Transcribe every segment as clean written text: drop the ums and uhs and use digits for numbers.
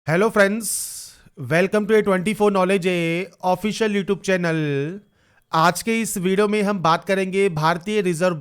Hello friends, welcome to A24 knowledge official YouTube channel. आज के इस वीडियो में हम बात करेंगे भारतीय रिजर्व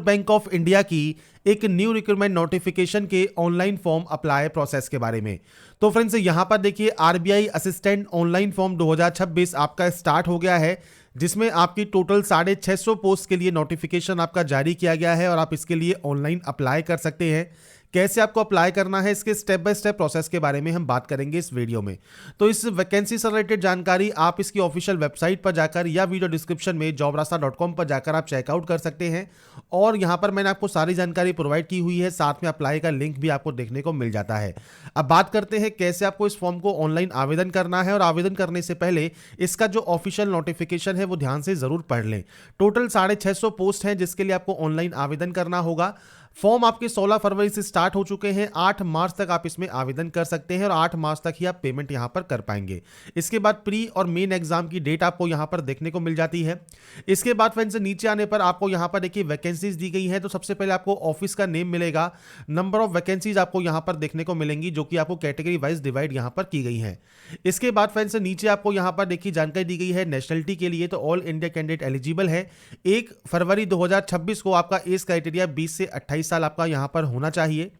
बैंक ऑफ इंडिया की एक न्यू रिक्रूटमेंट नोटिफिकेशन के ऑनलाइन फॉर्म अप्लाई प्रोसेस के बारे में। तो फ्रेंड्स, यहाँ पर देखिए आरबीआई असिस्टेंट ऑनलाइन फॉर्म 2026 आपका स्टार्ट हो गया है, जिसमें आपकी टोटल 650 पोस्ट के लिए नोटिफिकेशन आपका जारी किया गया है और आप इसके लिए ऑनलाइन अप्लाई कर सकते हैं। कैसे आपको अप्लाई करना है, इसके स्टेप बाय स्टेप प्रोसेस के बारे में हम बात करेंगे इस वीडियो में। तो इस वैकेंसी से रिलेटेड जानकारी आप इसकी ऑफिशियल वेबसाइट पर जाकर या वीडियो डिस्क्रिप्शन में jobrasta.com पर जाकर आप चेकआउट कर सकते हैं। और यहाँ पर मैंने आपको सारी जानकारी प्रोवाइड की हुई है, साथ में अप्लाई का लिंक भी आपको देखने को मिल जाता है। अब बात करते हैं कैसे आपको इस फॉर्म को ऑनलाइन आवेदन करना है। और आवेदन करने से पहले इसका जो ऑफिशियल नोटिफिकेशन है वो ध्यान से जरूर पढ़ लें। टोटल 650 पोस्ट हैं जिसके लिए आपको ऑनलाइन आवेदन करना होगा। फॉर्म आपके 16 फरवरी से स्टार्ट हो चुके हैं। 8 मार्च तक आप इसमें आवेदन कर सकते हैं और 8 मार्च तक ही आप पेमेंट यहां पर कर पाएंगे। इसके बाद प्री और मेन एग्जाम की डेट आपको यहां पर देखने को मिल जाती है। इसके बाद फ्रेंड्स नीचे आने पर आपको यहां पर देखिए वैकेंसीज दी गई है। तो सबसे पहले आपको ऑफिस का नेम मिलेगा, नंबर ऑफ वैकेंसीज आपको यहां पर देखने को मिलेंगी जो कि आपको कैटेगरी वाइज डिवाइड यहां पर की गई है। इसके बाद फ्रेंड्स नीचे आपको यहां पर देखिए जानकारी दी गई है नेशनलिटी के लिए। तो ऑल इंडिया कैंडिडेट एलिजिबल है। 1 फरवरी 2026 को आपका एज क्राइटेरिया 20 से 28 साल आपका यहां पर होना चाहिए।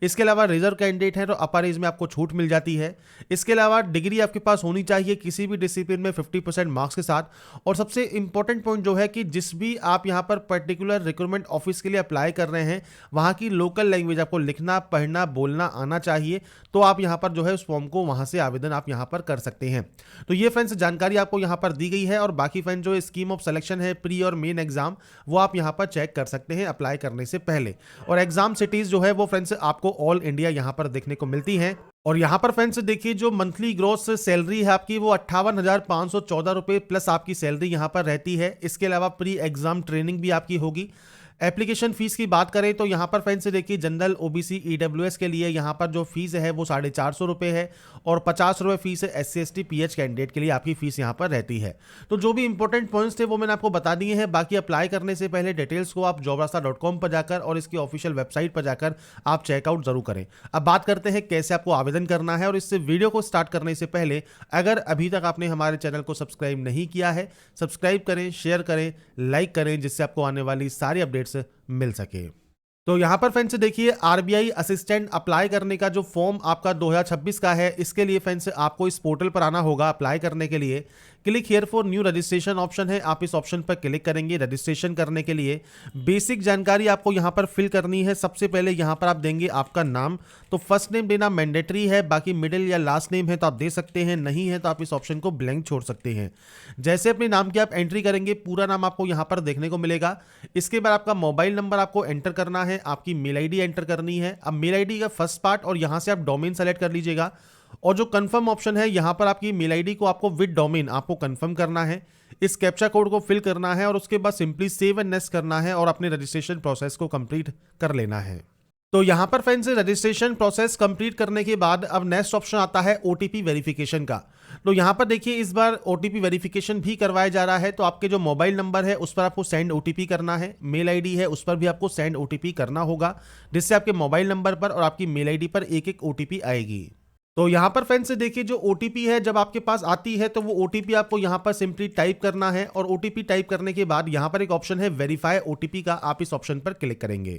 इसके अलावा रिजर्व कैंडिडेट है तो अपर एज में आपको छूट मिल जाती है। इसके अलावा डिग्री आपके पास होनी चाहिए किसी भी डिसिप्लिन में 50% मार्क्स के साथ। और सबसे इंपॉर्टेंट पॉइंट जो है कि जिस भी आप यहां पर पर्टिकुलर रिक्रूटमेंट ऑफिस के लिए अप्लाई कर रहे हैं वहां की लोकल लैंग्वेज आपको लिखना पढ़ना बोलना आना चाहिए। तो आप यहां पर जो है उस फॉर्म को वहां से आवेदन आप यहां पर कर सकते हैं। तो ये फ्रेंड्स जानकारी आपको यहां पर दी गई है। और बाकी फ्रेंड्स जो स्कीम ऑफ सिलेक्शन है प्री और मेन एग्जाम वो आप यहां पर चेक कर सकते हैं अप्लाई करने से पहले। और एग्जाम सिटीज जो है वो फ्रेंड्स आपको ऑल इंडिया यहां पर देखने को मिलती हैं। और यहां पर फ्रेंड्स देखिए जो मंथली ग्रॉस सैलरी है आपकी वो 58,514 रुपए प्लस आपकी सैलरी यहां पर रहती है। इसके अलावा प्री एग्जाम ट्रेनिंग भी आपकी होगी। एप्लीकेशन फीस की बात करें तो यहाँ पर फ्रेंड्स देखिए जनरल ओबीसी ईडब्ल्यूएस के लिए यहाँ पर जो फीस है वो 450 रुपये है। और 50 रुपये फीस है SC ST PH कैंडिडेट के लिए आपकी फीस यहाँ पर रहती है। तो जो भी इंपॉर्टेंट पॉइंट्स थे वो मैंने आपको बता दिए हैं। बाकी अप्लाई करने से पहले डिटेल्स को आप jobrasta.com पर जाकर और इसकी ऑफिशियल वेबसाइट पर जाकर आप चेकआउट जरूर करें। अब बात करते हैं कैसे आपको आवेदन करना है। और इस वीडियो को स्टार्ट करने से पहले अगर अभी तक आपने हमारे चैनल को सब्सक्राइब नहीं किया है, सब्सक्राइब करें, शेयर करें, लाइक करें, जिससे आपको आने वाली सारी अपडेट्स मिल सके। तो यहां पर फ्रेंड्स देखिए आरबीआई असिस्टेंट अप्लाई करने का जो फॉर्म आपका 2026 का है, इसके लिए फ्रेंड्स आपको इस पोर्टल पर आना होगा अप्लाई करने के लिए। Click here for new registration option है, आप इस ऑप्शन पर क्लिक करेंगे। रजिस्ट्रेशन करने के लिए बेसिक जानकारी आपको यहां पर फिल करनी है। सबसे पहले यहां पर आप देंगे आपका नाम। तो फर्स्ट नेम देना मैंडेटरी है, बाकी मिडिल या लास्ट नेम है तो आप दे सकते हैं, नहीं है तो आप इस ऑप्शन को ब्लैंक छोड़ सकते हैं। जैसे अपने नाम की आप एंट्री करेंगे पूरा नाम आपको यहां पर देखने को मिलेगा। इसके बाद आपका मोबाइल नंबर आपको एंटर करना है, आपकी मेल आईडी एंटर करनी है। अब मेल आईडी का फर्स्ट पार्ट और यहां से आप डोमेन सेलेक्ट कर लीजिएगा। और जो कंफर्म ऑप्शन है यहां पर आपकी मेल आईडी को आपको विद डोमेन आपको कंफर्म करना है। इस कैप्चा कोड को फिल करना है और उसके बाद सिंपली सेव एंड नेक्स्ट करना है और अपने रजिस्ट्रेशन प्रोसेस को कंप्लीट कर लेना है। तो यहां पर फ्रेंड्स रजिस्ट्रेशन प्रोसेस कंप्लीट करने के बाद अब नेक्स्ट ऑप्शन आता है ओटीपी वेरिफिकेशन का। तो यहां पर देखिए इस बार ओटीपी वेरिफिकेशन भी करवाया जा रहा है। तो आपके जो मोबाइल नंबर है उस पर आपको सेंड ओटीपी करना है, मेल आईडी है उस पर भी आपको सेंड ओटीपी करना होगा, जिससे आपके मोबाइल नंबर पर और आपकी मेल आईडी पर एक एक ओटीपी आएगी। तो यहां पर फ्रेंड्स देखिए जो ओटीपी है जब आपके पास आती है तो वो ओटीपी आपको यहां पर सिंपली टाइप करना है। और ओटीपी टाइप करने के बाद यहां पर एक ऑप्शन है वेरीफाई ओटीपी का, आप इस ऑप्शन पर क्लिक करेंगे।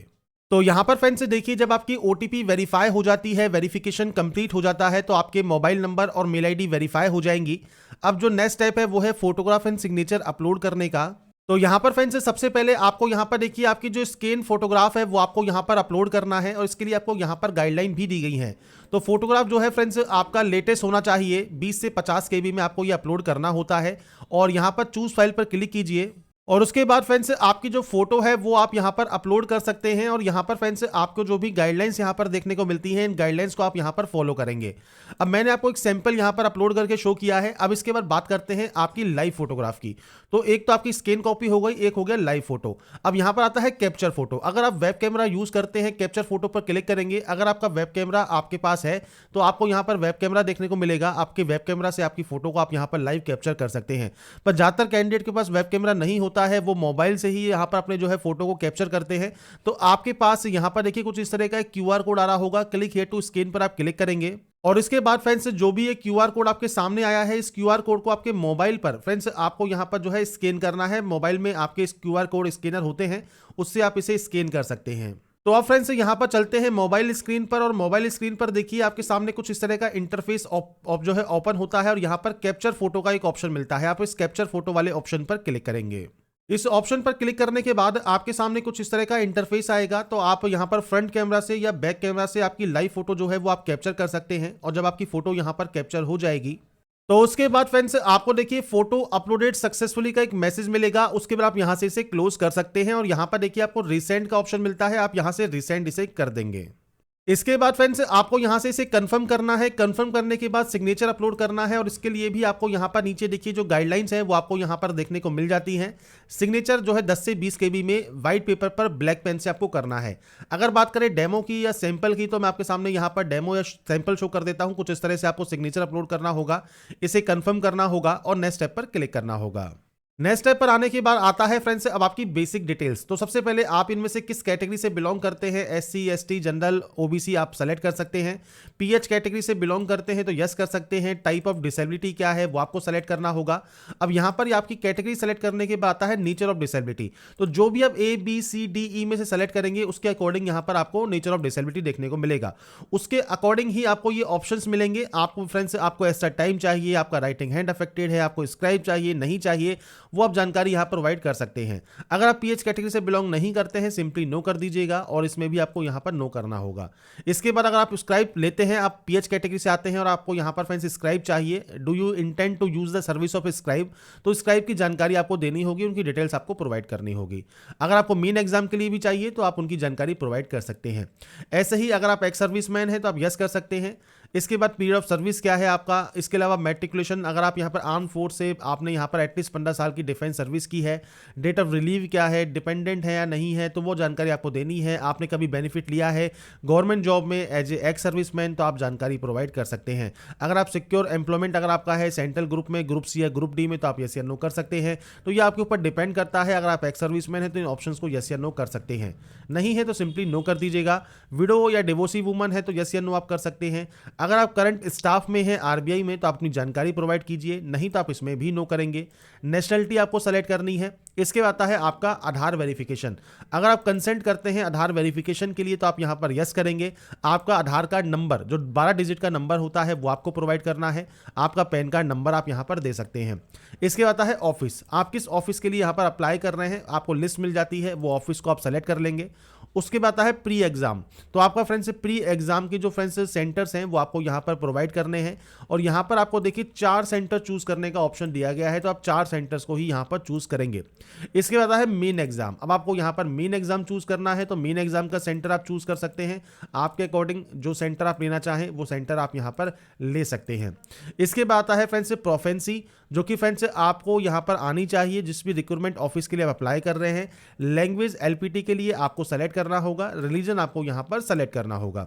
तो यहां पर फ्रेंड्स देखिए जब आपकी ओटीपी वेरीफाई हो जाती है, वेरिफिकेशन कंप्लीट हो जाता है, तो आपके मोबाइल नंबर और मेल आईडी वेरीफाई हो जाएंगी। अब जो नेक्स्ट स्टेप है वो है फोटोग्राफ एंड सिग्नेचर अपलोड करने का। तो यहां पर फ्रेंड्स सबसे पहले आपको यहां पर देखिए आपकी जो स्कैन फोटोग्राफ है वो आपको यहां पर अपलोड करना है। और इसके लिए आपको यहां पर गाइडलाइन भी दी गई है। तो फोटोग्राफ जो है फ्रेंड्स आपका लेटेस्ट होना चाहिए, 20 से 50 KB में आपको ये अपलोड करना होता है। और यहां पर चूज फाइल पर क्लिक कीजिए। और उसके बाद फ्रेंड्स आपकी जो फोटो है वो आप यहां पर अपलोड कर सकते हैं। और यहां पर फ्रेंड्स आपको जो भी गाइडलाइंस यहां पर देखने को मिलती हैं, इन गाइडलाइंस को आप यहां पर फॉलो करेंगे। अब मैंने आपको एक सैंपल यहां पर अपलोड करके शो किया है। अब इसके बाद बात करते हैं आपकी लाइव फोटोग्राफ की। तो एक तो आपकी स्कैन कॉपी हो गई, एक हो गया लाइव फोटो। अब यहां पर आता है कैप्चर फोटो। अगर आप वेब कैमरा यूज करते हैं कैप्चर फोटो पर क्लिक करेंगे। अगर आपका वेब कैमरा आपके पास है तो आपको यहां पर वेब कैमरा देखने को मिलेगा। आपके वेब कैमरा से आपकी फोटो को आप यहां पर लाइव कैप्चर कर सकते हैं। पर ज्यादातर कैंडिडेट के पास वेब कैमरा नहीं होता है, वो मोबाइल से ही यहां पर अपने जो है फोटो को कैप्चर करते हैं। तो आपके पास यहां पर देखिए कुछ इस तरह का क्यूआर कोड आ रहा होगा। क्लिक हियर टू स्कैन पर आप क्लिक करेंगे। और इसके बाद फ्रेंड्स जो भी ये क्यूआर कोड आपके सामने आया है, इस क्यूआर कोड को आपके मोबाइल पर फ्रेंड्स आपको यहाँ पर जो है स्कैन करना है। मोबाइल में आपके इस क्यूआर कोड स्कैनर होते हैं, उससे आप इसे स्कैन कर सकते हैं। तो अब फ्रेंड्स यहाँ पर चलते हैं मोबाइल स्क्रीन पर, और मोबाइल स्क्रीन पर देखिए आपके सामने कुछ इस तरह का इंटरफेस जो है ओपन होता है, और यहाँ पर कैप्चर फोटो का एक ऑप्शन मिलता है। आप इस कैप्चर फोटो वाले ऑप्शन पर क्लिक करेंगे। इस ऑप्शन पर क्लिक करने के बाद आपके सामने कुछ इस तरह का इंटरफेस आएगा। तो आप यहाँ पर फ्रंट कैमरा से या बैक कैमरा से आपकी लाइव फोटो जो है वो आप कैप्चर कर सकते हैं। और जब आपकी फोटो यहाँ पर कैप्चर हो जाएगी तो उसके बाद फ्रेंड्स आपको देखिए फोटो अपलोडेड सक्सेसफुली का एक मैसेज मिलेगा। उसके बाद आप यहां से इसे क्लोज कर सकते हैं, और यहां पर देखिए आपको रिसेंड का ऑप्शन मिलता है, आप यहां से रिसेंड इसे कर देंगे। इसके बाद फ्रेंड्स आपको यहां से इसे कंफर्म करना है। कंफर्म करने के बाद सिग्नेचर अपलोड करना है, और इसके लिए भी आपको यहां पर नीचे देखिए जो गाइडलाइंस है वो आपको यहां पर देखने को मिल जाती हैं। सिग्नेचर जो है 10 से 20 KB में व्हाइट पेपर पर ब्लैक पेन से आपको करना है। अगर बात करें डेमो की या सैंपल की, तो मैं आपके सामने यहां पर डेमो या सैंपल शो कर देता हूं। कुछ इस तरह से आपको सिग्नेचर अपलोड करना होगा, इसे कंफर्म करना होगा और नेक्स्ट स्टेप पर क्लिक करना होगा। नेक्स्ट स्टेप पर आने के बाद आता है फ्रेंड्स अब आपकी बेसिक डिटेल्स। तो सबसे पहले आप इनमें से किस कैटेगरी से बिलोंग करते हैं, SC ST जनरल OBC आप सेलेक्ट कर सकते हैं। PH कैटेगरी से बिलोंग करते हैं तो यस कर सकते हैं। टाइप ऑफ डिसेबिलिटी क्या है वो आपको सेलेक्ट करना होगा। अब यहाँ पर आपकी कैटेगरी सेलेक्ट करने के बाद आता है नेचर ऑफ डिसेबिलिटी। तो जो भी आप ABCDE में से सेलेक्ट करेंगे उसके अकॉर्डिंग यहाँ पर आपको नेचर ऑफ डिसेबिलिटी देखने को मिलेगा। उसके अकॉर्डिंग ही आपको ये ऑप्शंस मिलेंगे। आपको फ्रेंड्स आपको एक्स्ट्रा टाइम चाहिए, आपका राइटिंग हैंड अफेक्टेड है, आपको स्क्राइब चाहिए, नहीं चाहिए, वो आप जानकारी यहां प्रोवाइड कर सकते हैं। अगर आप PH कैटेगरी से बिलोंग नहीं करते हैं सिंपली नो कर दीजिएगा, और इसमें भी आपको यहां पर नो करना होगा। इसके बाद अगर आप स्क्राइब लेते हैं, आप PH कैटेगरी से आते हैं और आपको यहां पर फ्रेंड्स स्क्राइब चाहिए, do you intend to use the service of scribe, तो स्क्राइब की जानकारी आपको देनी होगी, उनकी डिटेल्स आपको प्रोवाइड करनी होगी। अगर आपको मेन एग्जाम के लिए भी चाहिए तो आप उनकी जानकारी प्रोवाइड कर सकते हैं। ऐसे ही अगर आप एक्स सर्विसमैन हैं तो आप यस कर सकते हैं। इसके बाद पीरियड ऑफ सर्विस क्या है आपका, इसके अलावा मैट्रिकुलेशन, अगर आप यहाँ पर आर्म फोर्स से आपने यहाँ पर एटलीस्ट 15 साल की डिफेंस सर्विस की है। डेट ऑफ रिलीव क्या है, डिपेंडेंट है या नहीं है, तो वो जानकारी आपको देनी है। आपने कभी बेनिफिट लिया है गवर्नमेंट जॉब में एज ए एक्स सर्विसमैन तो आप जानकारी प्रोवाइड कर सकते हैं। अगर आप सिक्योर एम्प्लॉयमेंट अगर आपका है सेंट्रल ग्रुप में, ग्रुप C या ग्रुप D में, तो आप यस या नो कर सकते हैं। तो ये आपके ऊपर डिपेंड करता है। अगर आप एक्स सर्विसमैन है तो इन ऑप्शंस को यस या नो कर सकते हैं, नहीं है तो सिंपली नो कर दीजिएगा। विडो या डिवोर्सी वुमन है तो यस या नो आप कर सकते हैं। अगर आप करंट स्टाफ में है RBI में तो अपनी जानकारी प्रोवाइड कीजिए, नहीं तो आप इसमें भी नो करेंगे। नेशनलिटी आपको सेलेक्ट करनी है। इसके बाद आता है आपका आधार वेरिफिकेशन। अगर आप कंसेंट करते हैं आधार वेरिफिकेशन के लिए तो आप यहां पर यस करेंगे। आपका आधार कार्ड नंबर जो 12 डिजिट का नंबर होता है वो आपको प्रोवाइड करना है। आपका पैन कार्ड नंबर आप यहां पर दे सकते हैं। इसके बाद आता है ऑफिस, आप किस ऑफिस के लिए यहां पर अप्लाई कर रहे हैं, आपको लिस्ट मिल जाती है, वो ऑफिस को आप सेलेक्ट कर लेंगे। उसके बाद आता है प्री एग्जाम, तो आपका फ्रेंड्स प्री एग्जाम की जो फ्रेंड्स सेंटर्स हैं वो आपको यहां पर प्रोवाइड करने हैं। और यहां पर आपको देखिए 4 सेंटर चूज करने का ऑप्शन दिया गया है, तो आप 4 सेंटर्स को ही यहां पर चूज करेंगे। इसके बाद है मेन एग्जाम, अब आपको यहां पर मेन एग्जाम चूज करना है, तो मेन एग्जाम का सेंटर आप चूज कर सकते हैं। आपके अकॉर्डिंग जो सेंटर आप लेना चाहें वो सेंटर आप यहां पर ले सकते हैं। इसके बाद आता है फ्रेंड्स प्रोफेंसी, जो कि फ्रेंड्स आपको यहां पर आनी चाहिए जिस भी रिक्रूटमेंट ऑफिस के लिए आप अप्लाई कर रहे हैं। लैंग्वेज LPT के लिए आपको सेलेक्ट करना होगा, रिलीजन आपको यहां पर सेलेक्ट करना होगा।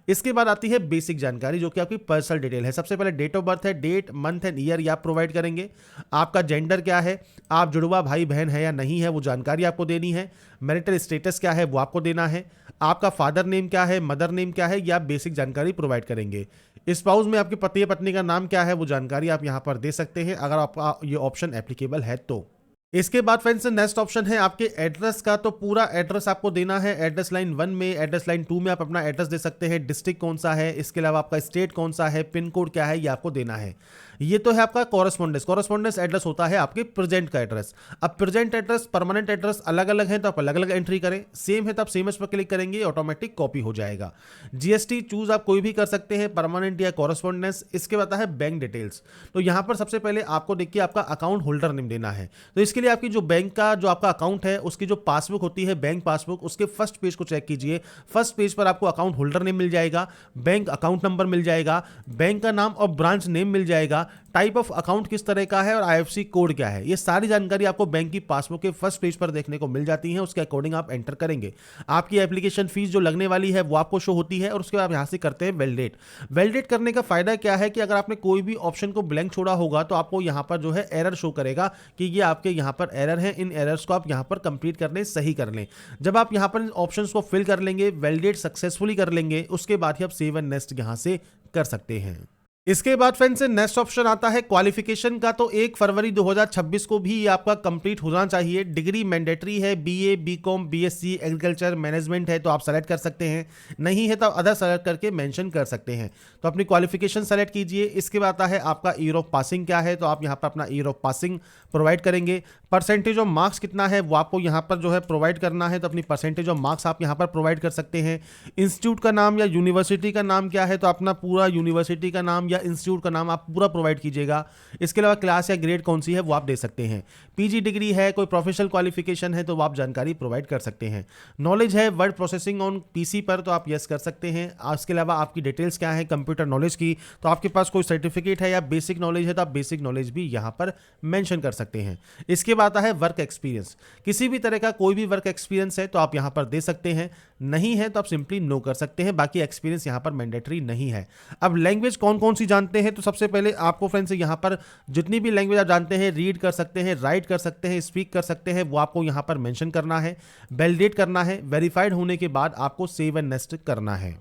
इसके बाद आती है बेसिक जानकारी जो कि आपकी पर्सनल डिटेल है। सबसे पहले डेट ऑफ बर्थ है, डेट मंथ एंड ईयर ये आप प्रोवाइड करेंगे। आपका जेंडर क्या है, आप जुड़वा भाई बहन है या नहीं है वो जानकारी आपको देनी है। मैरिटल स्टेटस क्या है वो आपको देना है। आपका फादर नेम क्या है, मदर नेम क्या है, ये आप बेसिक जानकारी प्रोवाइड करेंगे। स्पाउस में आपके पति या पत्नी का नाम क्या है वो जानकारी आप यहां पर दे सकते हैं अगर आपका ये ऑप्शन एप्लीकेबल है तो। इसके बाद फ्रेंड्स नेक्स्ट ऑप्शन है आपके एड्रेस का, तो पूरा एड्रेस आपको देना है। एड्रेस लाइन 1 में, एड्रेस लाइन 2 में आप अपना एड्रेस दे सकते हैं। डिस्ट्रिक्ट कौन सा है, इसके अलावा आपका स्टेट कौन सा है, पिन कोड क्या है, ये आपको देना है। ये तो है आपका कॉरेस्पॉन्डेंस एड्रेस होता है आपके प्रेजेंट का एड्रेस। अब प्रेजेंट एड्रेस परमानेंट एड्रेस अलग अलग है तो आप अलग अलग एंट्री करें। सेम है तो आप सेम पर क्लिक करेंगे, ऑटोमेटिक कॉपी हो जाएगा। GST चूज आप कोई भी कर सकते हैं, परमानेंट या कॉरेस्पॉन्डेंस। इसके बाद है बैंक डिटेल्स, तो यहां पर सबसे पहले आपको देखिए आपका अकाउंट होल्डर नेम देना है। तो इसके लिए आपकी जो बैंक का जो आपका अकाउंट है उसकी जो पासबुक होती है बैंक पासबुक, उसके फर्स्ट पेज को चेक कीजिए। फर्स्ट पेज पर आपको अकाउंट होल्डर नेम मिल जाएगा, बैंक अकाउंट नंबर मिल जाएगा, बैंक का नाम और ब्रांच नेम मिल जाएगा, टाइप ऑफ अकाउंट किस तरह का है और IFSC कोड क्या है। ये सारी जानकारी आपको बैंक की पासबुक के फर्स्ट पेज पर देखने को मिल जाती है। उसके अकॉर्डिंग आप एंटर करेंगे। आपकी एप्लीकेशन फीस जो लगने वाली है वो आपको शो होती है और उसके बाद यहां से करते हैं वैलिडेट। वैलिडेट करने का फायदा क्या है कि अगर आपने कोई भी ऑप्शन को ब्लैंक छोड़ा होगा तो आपको यहां पर जो है एरर शो करेगा कि ये आपके यहां यहाँ पर एरर है, इन एरर्स को आप यहाँ पर कंप्लीट कर लें, सही कर लें। जब आप यहाँ पर ऑप्शंस को फिल कर लेंगे, वैलिडेट सक्सेसफुली कर लेंगे, उसके बाद ही आप सेव एंड नेक्स्ट यहाँ से कर सकते हैं। इसके बाद फ्रेंड्स नेक्स्ट ऑप्शन आता है क्वालिफिकेशन का। तो 1 फरवरी 2026 को भी ये आपका कंप्लीट होना चाहिए। डिग्री मैंडेटरी है, BA, BCom, BSc agriculture management है तो आप सेलेक्ट कर सकते हैं, नहीं है तो अदर सेलेक्ट करके मेंशन कर सकते हैं। तो अपनी क्वालिफिकेशन सेलेक्ट कीजिए। इसके बाद आता है आपका ईयर ऑफ पासिंग क्या है, तो आप यहाँ पर अपना ईयर ऑफ पासिंग प्रोवाइड करेंगे। परसेंटेज ऑफ मार्क्स कितना है वो आपको यहाँ पर जो है प्रोवाइड करना है, तो अपनी परसेंटेज ऑफ मार्क्स आप यहाँ पर प्रोवाइड कर सकते हैं। इंस्टीट्यूट का नाम या यूनिवर्सिटी का नाम क्या है, तो अपना पूरा यूनिवर्सिटी का नाम या इंस्टीट्यूट का नाम आप पूरा प्रोवाइड कीजिएगा। इसके अलावा क्लास या ग्रेड कौन सी है वो आप दे सकते हैं। पीजी डिग्री है, कोई प्रोफेशनल क्वालिफिकेशन है तो वो आप जानकारी प्रोवाइड कर सकते हैं। नॉलेज है वर्ड प्रोसेसिंग ऑन पीसी पर, तो आप यस कर सकते हैं। इसके अलावा आपकी डिटेल्स क्या है कंप्यूटर नॉलेज की, तो आपके पास कोई सर्टिफिकेट है या बेसिक नॉलेज है तो आप बेसिक नॉलेज भी यहाँ पर मेंशन कर सकते हैं। इसके बाद आता है वर्क एक्सपीरियंस, किसी भी तरह का कोई भी वर्क एक्सपीरियंस है तो आप यहाँ पर दे सकते हैं, नहीं है तो आप सिंपली नो कर सकते हैं। बाकी एक्सपीरियंस यहाँ पर मैंडेटरी नहीं है। अब लैंग्वेज कौन कौन सी जानते हैं, तो सबसे पहले आपको फ्रेंड्स यहाँ पर जितनी भी लैंग्वेज आप जानते हैं, रीड कर सकते हैं, राइट कर सकते हैं, स्पीक कर सकते हैं, वो आपको यहाँ पर मेंशन करना है, वैलिडेट करना है। वेरीफाइड होने के बाद आपको सेव एंड नेक्स्ट करना है।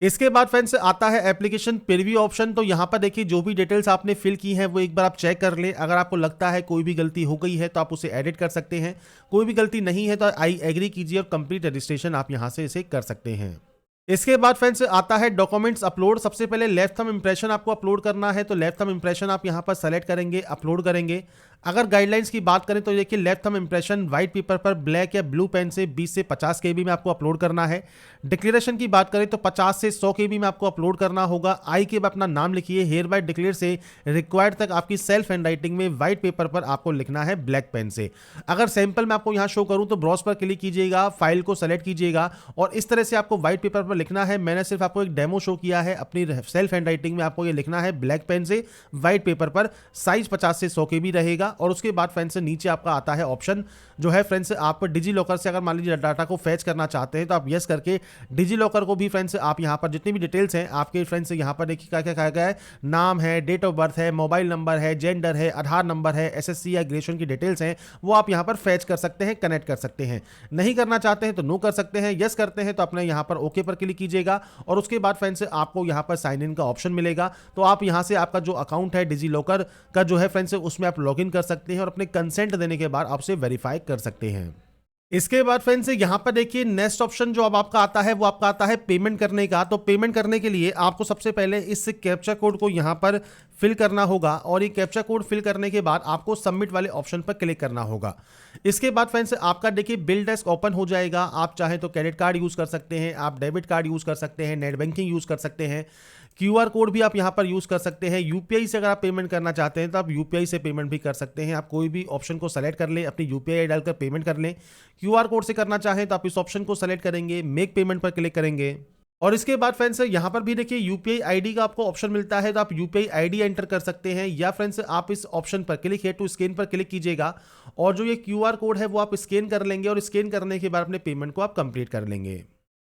इसके बाद फ्रेंड्स आता है एप्लीकेशन प्रीव्यू ऑप्शन। तो यहाँ पर देखिए जो भी डिटेल्स आपने फिल की हैं वो एक बार आप चेक कर लें। अगर आपको लगता है कोई भी गलती हो गई है तो आप उसे एडिट कर सकते हैं, कोई भी गलती नहीं है तो आई एग्री कीजिए और कंप्लीट रजिस्ट्रेशन आप यहाँ से इसे कर सकते हैं। इसके बाद फ्रेंड्स आता है डॉक्यूमेंट्स अपलोड। सबसे पहले लेफ्ट थंब इंप्रेशन आपको अपलोड करना है, तो लेफ्ट थंब इंप्रेशन आप यहाँ पर सेलेक्ट करेंगे, अपलोड करेंगे। अगर गाइडलाइंस की बात करें तो देखिए left thumb impression white paper पर ब्लैक या ब्लू पेन से 20 से 50 KB में आपको अपलोड करना है। डिक्लेरेशन की बात करें तो 50 से 100 KB में आपको अपलोड करना होगा। आई के बाद अपना नाम लिखिए, हेयर बाय डिक्लेयर से रिक्वायर्ड तक आपकी सेल्फ हैंड राइटिंग में व्हाइट पेपर पर आपको लिखना है ब्लैक पेन से। अगर सैंपल में आपको यहाँ शो करूँ तो ब्राउज पर क्लिक कीजिएगा, फाइल को सेलेक्ट कीजिएगा और इस तरह से आपको व्हाइट पेपर पर लिखना है। मैंने सिर्फ आपको एक डेमो शो किया है, अपनी सेल्फ हैंड राइटिंग में आपको ये लिखना है ब्लैक पेन से व्हाइट पेपर पर। साइज 50 से 100 KB रहेगा। और उसके बाद फ्रेंड्स नीचे आपका आता है ऑप्शन जो है फ्रेंड्स, आप डिजी लॉकर से अगर मान लीजिए डाटा को फैच करना चाहते हैं तो आप यस करके डिजी लॉकर को भी फ्रेंड्स आप यहाँ पर जितनी भी डिटेल्स हैं आपके फ्रेंड्स यहाँ पर देखिए क्या क्या कहा गया है, नाम है, डेट ऑफ बर्थ है, मोबाइल नंबर है, जेंडर है, आधार नंबर है, SSC या ग्रेजुएशन की डिटेल्स हैं, वो आप यहाँ पर फैच कर सकते हैं, कनेक्ट कर सकते हैं। नहीं करना चाहते हैं तो नो कर सकते हैं। यस करते हैं तो अपने यहाँ पर ओके पर क्लिक कीजिएगा और उसके बाद फ्रेंड्स आपको यहाँ पर साइन इन का ऑप्शन मिलेगा। तो आप यहाँ से आपका जो अकाउंट है डिजी लॉकर का जो है फ्रेंड्स उसमें आप लॉगिन कर सकते हैं और अपने कंसेंट देने के बाद आपसे वेरीफाई कर सकते हैं। इसके बाद फ्रेंड्स यहाँ पर देखिए नेक्स्ट ऑप्शन जो अब आपका आता है वो आपका आता है पेमेंट करने का। तो पेमेंट करने के लिए आपको सबसे पहले इस कैप्चा कोड को यहाँ पर फिल करना होगा और ये कैप्चा कोड फिल करने के बाद आपको सबमिट वाले ऑप्शन पर क्लिक करना होगा। इसके बाद फ्रेंड्स आपका देखिए बिल डेस्क ओपन हो जाएगा। आप चाहे तो क्रेडिट कार्ड यूज़ कर सकते हैं, आप डेबिट कार्ड यूज़ कर सकते हैं, नेट बैंकिंग यूज़ कर सकते हैं, QR कोड भी आप यहाँ पर यूज़ कर सकते हैं। UPI से अगर आप पेमेंट करना चाहते हैं तो आप UPI से पेमेंट भी कर सकते हैं। आप कोई भी ऑप्शन को सेलेक्ट कर लें, अपनी UPI डालकर पेमेंट कर लें। QR कोड से करना चाहें तो आप इस ऑप्शन को सेलेक्ट करेंगे, मेक पेमेंट पर क्लिक करेंगे। और इसके बाद फ्रेंड्स यहाँ पर भी देखिए UPI ID का आपको ऑप्शन मिलता है, तो आप UPI ID एंटर कर सकते हैं या फ्रेंड्स आप इस ऑप्शन पर क्लिक है टू स्कैन पर क्लिक कीजिएगा और जो ये QR कोड है वो आप स्कैन कर लेंगे और स्कैन करने के बाद अपने पेमेंट को आप कंप्लीट कर लेंगे।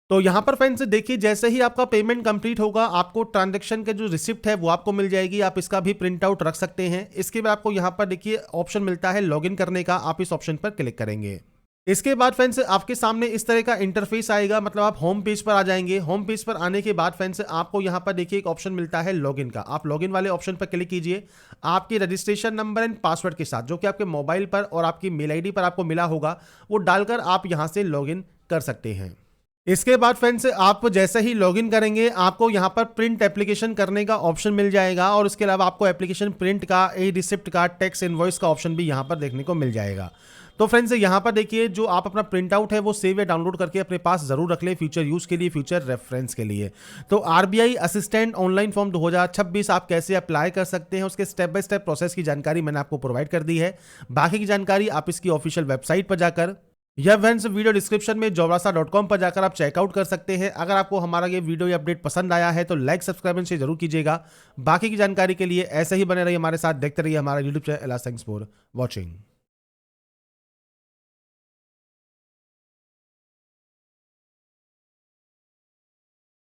तो यहाँ पर फ्रेंड्स देखिए जैसे ही आपका पेमेंट कंप्लीट होगा आपको ट्रांजैक्शन के जो रिसिप्ट है वो आपको मिल जाएगी। आप इसका भी प्रिंट आउट रख सकते हैं। इसके बाद आपको यहाँ पर देखिए ऑप्शन मिलता है लॉगिन करने का, आप इस ऑप्शन पर क्लिक करेंगे। इसके बाद फ्रेंड्स आपके सामने इस तरह का इंटरफेस आएगा, मतलब आप होम पेज पर आ जाएंगे। होम पेज पर आने के बाद फ्रेंड्स आपको यहाँ पर देखिए एक ऑप्शन मिलता है लॉगिन का। आप लॉगिन वाले ऑप्शन पर क्लिक कीजिए। आपके रजिस्ट्रेशन नंबर एंड पासवर्ड के साथ जो कि आपके मोबाइल पर और आपकी मेल ID पर आपको मिला होगा वो डालकर आप यहाँ से लॉगिन कर सकते हैं। इसके बाद फ्रेंड्स आप जैसे ही लॉगिन करेंगे आपको यहाँ पर प्रिंट एप्लीकेशन करने का ऑप्शन मिल जाएगा और इसके अलावा आपको एप्लीकेशन प्रिंट का, ई रिसिप्ट का, टैक्स इनवॉइस का ऑप्शन भी यहाँ पर देखने को मिल जाएगा। तो फ्रेंड्स यहाँ पर देखिए जो आप अपना प्रिंट आउट है वो सेव या डाउनलोड करके अपने पास जरूर रख ले फ्यूचर यूज के लिए, फ्यूचर रेफरेंस के लिए। तो RBI असिस्टेंट ऑनलाइन फॉर्म 2026 आप कैसे अप्लाई कर सकते हैं उसके स्टेप बाय स्टेप प्रोसेस की जानकारी मैंने आपको प्रोवाइड कर दी है। बाकी की जानकारी आप इसकी ऑफिशियल वेबसाइट पर जाकर या फ्रेंड्स वीडियो डिस्क्रिप्शन में jobrasa.com पर जाकर आप चेकआउट कर सकते हैं। अगर आपको हमारा ये वीडियो या अपडेट पसंद आया है तो लाइक सब्सक्राइब से जरूर कीजिएगा। बाकी की जानकारी के लिए ऐसे ही बने रहिए हमारे साथ, देखते रहिए हमारा YouTube channel. Thanks for watching.